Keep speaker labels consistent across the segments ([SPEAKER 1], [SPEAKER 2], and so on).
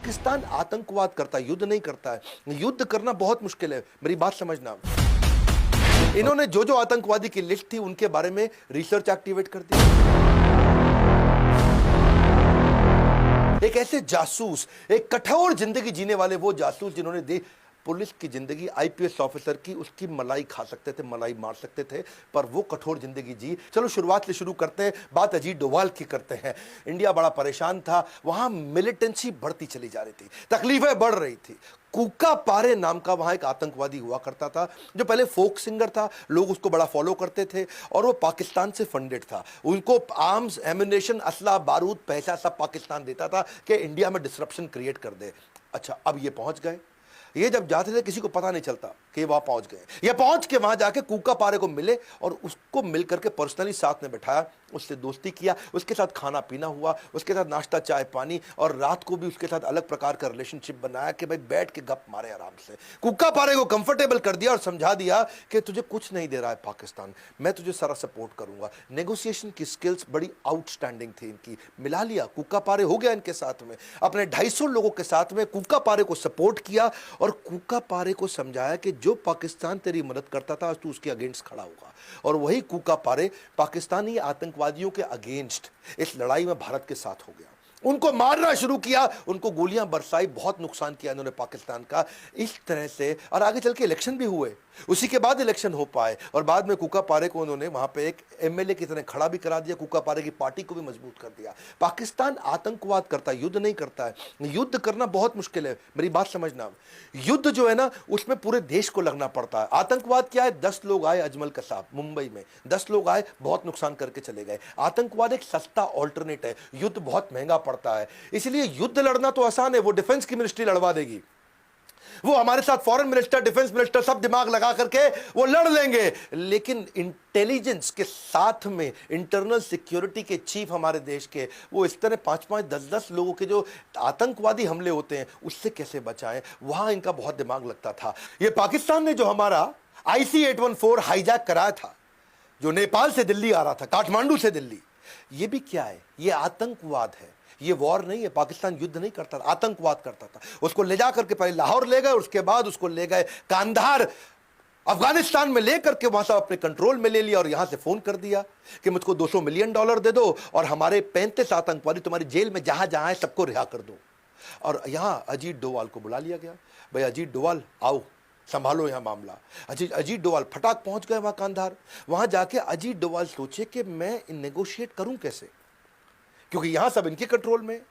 [SPEAKER 1] पाकिस्तान आतंकवाद करता है, युद्ध नहीं करता है। युद्ध करना बहुत मुश्किल है, मेरी बात समझना। इन्होंने जो जो आतंकवादी की लिस्ट थी उनके बारे में रिसर्च एक्टिवेट कर दी। एक ऐसे जासूस, एक कठोर जिंदगी जीने वाले वो जासूस जिन्होंने दी पुलिस की जिंदगी, आईपीएस ऑफिसर की, उसकी मलाई खा सकते थे, मलाई मार सकते थे, पर वो कठोर जिंदगी जी। चलो शुरुआत से शुरू करते हैं, बात अजीत डोभाल की करते हैं। इंडिया बड़ा परेशान था, वहां मिलिटेंसी बढ़ती चली जा रही थी, तकलीफें बढ़ रही थी। कूका पारे नाम का वहां एक आतंकवादी हुआ करता था, जो पहले फोक सिंगर था, लोग उसको बड़ा फॉलो करते थे, और वो पाकिस्तान से फंडेड था। उनको आर्म्स, एम्युनिशन, असला, बारूद, पैसा सब पाकिस्तान देता था कि इंडिया में डिसरप्शन क्रिएट कर दे। अच्छा, अब ये पहुंच गए। ये जब जाते थे किसी को पता नहीं चलता कि वहां पहुंच गए। ये पहुंच के वहां जाके कूका पारे को मिले और उसको मिलकर के पर्सनली साथ में बैठाया, उससे दोस्ती किया, उसके साथ खाना पीना हुआ, उसके साथ नाश्ता चाय पानी, और रात को भी उसके साथ अलग प्रकार का रिलेशनशिप बनाया कि भाई बैठ के गप मारे आराम से। कूका पारे को कंफर्टेबल कर दिया और समझा दिया कि तुझे कुछ नहीं दे रहा है पाकिस्तान, मैं तुझे सारा सपोर्ट करूंगा। नेगोशिएशन की स्किल्स बड़ी आउटस्टैंडिंग थी इनकी। मिला लिया, कूका पारे हो गया इनके साथ में, अपने 250 लोगों के साथ में कूका पारे को सपोर्ट किया और कूका पारे को समझाया कि जो पाकिस्तान तेरी मदद करता था आज तू उसके अगेंस्ट खड़ा होगा। और वही कूका पारे पाकिस्तानी आतंकवादियों के अगेंस्ट इस लड़ाई में भारत के साथ हो गया। उनको मारना शुरू किया, उनको गोलियां बरसाई, बहुत नुकसान किया इन्होंने पाकिस्तान का। इस तरह से और आगे चल के इलेक्शन भी हुए, उसी के बाद इलेक्शन हो पाए, और बाद में कूका पारे को उन्होंने वहां पे एक एमएलए की तरह खड़ा भी करा दिया, कूका पारे की पार्टी को भी मजबूत कर दिया। पाकिस्तान आतंकवाद करता है, युद्ध नहीं करता है। युद्ध करना बहुत मुश्किल है, मेरी बात समझना। युद्ध जो है ना, उसमें पूरे देश को लगना पड़ता है। आतंकवाद क्या है? 10 लोग आए अजमल कसाब मुंबई में, 10 लोग आए, बहुत नुकसान करके चले गए। आतंकवाद एक सस्ता ऑल्टरनेट है, युद्ध बहुत महंगा पड़ता है। इसलिए युद्ध लड़ना तो आसान है, वो डिफेंस की मिनिस्ट्री लड़वा देगी, वो हमारे साथ फॉरेन मिनिस्टर, डिफेंस मिनिस्टर सब दिमाग लगा करके वो लड़ लेंगे। लेकिन इंटेलिजेंस के साथ में इंटरनल सिक्योरिटी के चीफ हमारे देश के, वो इस तरह 5-5, 10-10 लोगों के जो आतंकवादी हमले होते हैं उससे कैसे बचाएं, वहां इनका बहुत दिमाग लगता था। ये पाकिस्तान ने जो हमारा IC-814 हाईजैक कराया था, जो नेपाल से दिल्ली आ रहा था, काठमांडू से दिल्ली, ये भी क्या है? ये आतंकवाद है। ये वॉर नहीं है, पाकिस्तान युद्ध नहीं करता था, आतंकवाद करता था। उसको ले जाकर के पहले लाहौर ले गए, उसके बाद उसको ले गए कांधार अफगानिस्तान में लेकर के वहां से अपने कंट्रोल में ले लिया, और यहां से फोन कर दिया कि मुझको $200 मिलियन दे दो और हमारे 35 आतंकवादी तुम्हारी जेल में जहां जहां है सबको रिहा कर दो। और यहां अजीत डोभाल को बुला लिया गया, भाई अजीत डोभाल आओ, संभालो यहां मामला। अजीत डोभाल फटाक पहुंच गए वहां कांधार। वहां जाके अजीत डोभाल सोचे कि मैं नेगोशिएट करूं कैसे, क्योंकि यहां सब इनके कंट्रोल में,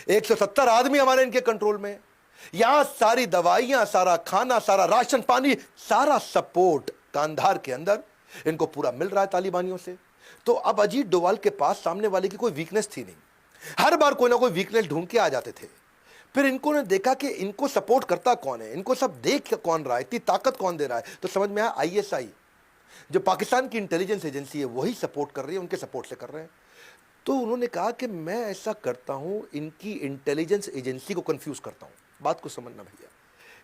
[SPEAKER 1] 170 आदमी हमारे इनके कंट्रोल में, यहां सारी दवाइयां, सारा खाना, सारा राशन पानी, सारा सपोर्ट कांधार के अंदर इनको पूरा मिल रहा है तालिबानियों से। तो अब अजीत डोभाल के पास सामने वाले की कोई वीकनेस थी नहीं, हर बार कोई ना कोई वीकनेस ढूंढ के आ जाते थे। फिर इनको ने देखा कि इनको सपोर्ट करता कौन है, इनको सब देख कौन रहा है, इतनी ताकत कौन दे रहा है, तो समझ में आया ISI जो पाकिस्तान की इंटेलिजेंस एजेंसी है वही सपोर्ट कर रही है, उनके सपोर्ट से कर रहे हैं। तो उन्होंने कहा कि मैं ऐसा करता हूं, इनकी इंटेलिजेंस एजेंसी को कंफ्यूज करता हूं। बात को समझना भैया,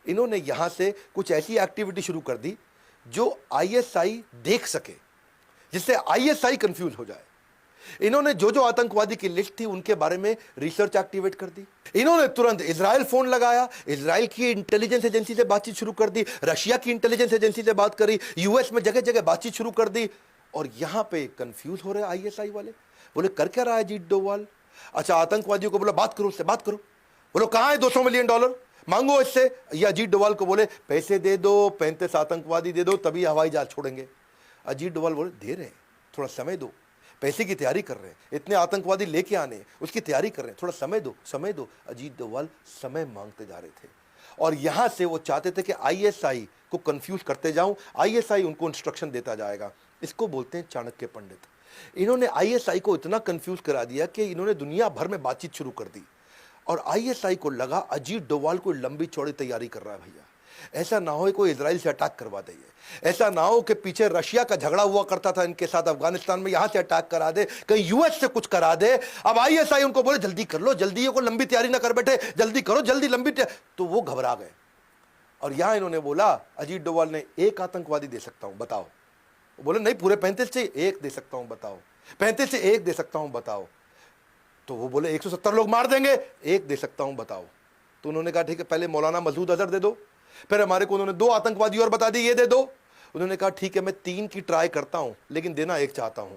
[SPEAKER 1] इन्होंने यहां से कुछ ऐसी एक्टिविटी शुरू कर दी जो ISI देख सके, जिससे ISI कंफ्यूज हो जाए। इन्होंने जो जो आतंकवादी की लिस्ट थी उनके बारे में रिसर्च एक्टिवेट कर दी। इन्होंने तुरंत इजराइल फोन लगाया, इजराइल की इंटेलिजेंस एजेंसी से बातचीत शुरू कर दी, रशिया की इंटेलिजेंस एजेंसी से बात करी, US में जगह जगह बातचीत शुरू कर दी। और यहां पे कंफ्यूज हो रहे ISI वाले, बोले कर क्या रहा है अजीत डोभाल? अच्छा, आतंकवादियों को बोला बात करो, उससे बात करो। बोलो कहां है $200 मिलियन मांगो इससे। ये अजीत डोभाल को बोले पैसे दे दो, 35 आतंकवादी दे दो, तभी हवाई जहाज छोड़ेंगे। अजीत डोभाल बोले दे रहे हैं, थोड़ा समय दो, पैसे की तैयारी कर रहे हैं, इतने आतंकवादी लेके आने, उसकी तैयारी कर रहे हैं, थोड़ा समय दो, समय दो। अजीत डोभाल समय मांगते जा रहे थे, और यहां से वो चाहते थे कि ISI को कंफ्यूज करते जाऊं, ISI उनको इंस्ट्रक्शन देता जाएगा। इसको बोलते हैं चाणक्य पंडित। इन्होंने ISI को इतना कंफ्यूज करा दिया कि इन्होंने दुनिया भर में बातचीत शुरू कर दी, और ISI को लगा अजीत डोभाल को लंबी चौड़ी तैयारी कर रहा है भैया, ऐसा ना हो कोई इजराइल से अटैक करवा दे, ऐसा ना हो कि पीछे रशिया का झगड़ा हुआ करता था इनके साथ अफगानिस्तान में, यहां से अटैक करा दे, कहीं US से कुछ करा दे। अब ISI उनको बोले जल्दी कर लो, जल्दी, को लंबी तैयारी ना कर बैठे, जल्दी करो, जल्दी लंबी तैयारी। तो वो घबरा गए, और यहां इन्होंने बोला, अजीत डोभाल ने, एक आतंकवादी दे सकता हूं, बताओ। बोले नहीं, पूरे 35 से एक दे सकता हूं, बताओ। 35 से एक दे सकता हूं, बताओ। तो वो बोले 170 लोग मार देंगे, एक दे सकता हूं, बताओ। तो उन्होंने कहा ठीक है, पहले मौलाना मसूद अजहर दे दो, फिर हमारे को उन्होंने 2 आतंकवादी और बता दिए, ये दे दो। उन्होंने कहा ठीक है, मैं 3 की ट्राई करता हूं, लेकिन देना 1 चाहता हूं।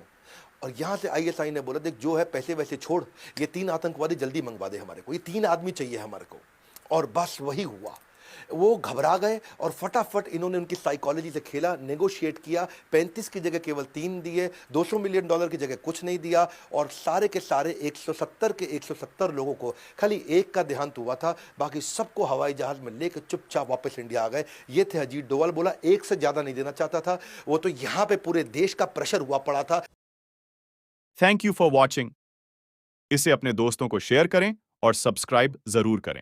[SPEAKER 1] और यहां से आईएसआई ने बोला, देख जो है पैसे वैसे छोड़, ये 3 आतंकवादी जल्दी मंगवा दे हमारे को, ये 3 आदमी चाहिए हमारे को। और बस वही हुआ। वो घबरा गए और फटाफट इन्होंने उनकी साइकोलॉजी से खेला, नेगोशिएट किया। 35 की जगह केवल 3 दिए, $200 मिलियन की जगह कुछ नहीं दिया, और सारे के सारे 170 के 170 लोगों को खाली एक का देहांत हुआ था, बाकी सबको हवाई जहाज में लेकर चुपचाप वापस इंडिया आ गए। ये थे अजीत डोवाल। बोला 1 से ज्यादा नहीं देना चाहता था वो, तो यहां पे पूरे देश का प्रेशर हुआ पड़ा था।
[SPEAKER 2] Thank you for watching. इसे अपने दोस्तों को शेयर करें और सब्सक्राइब जरूर करें।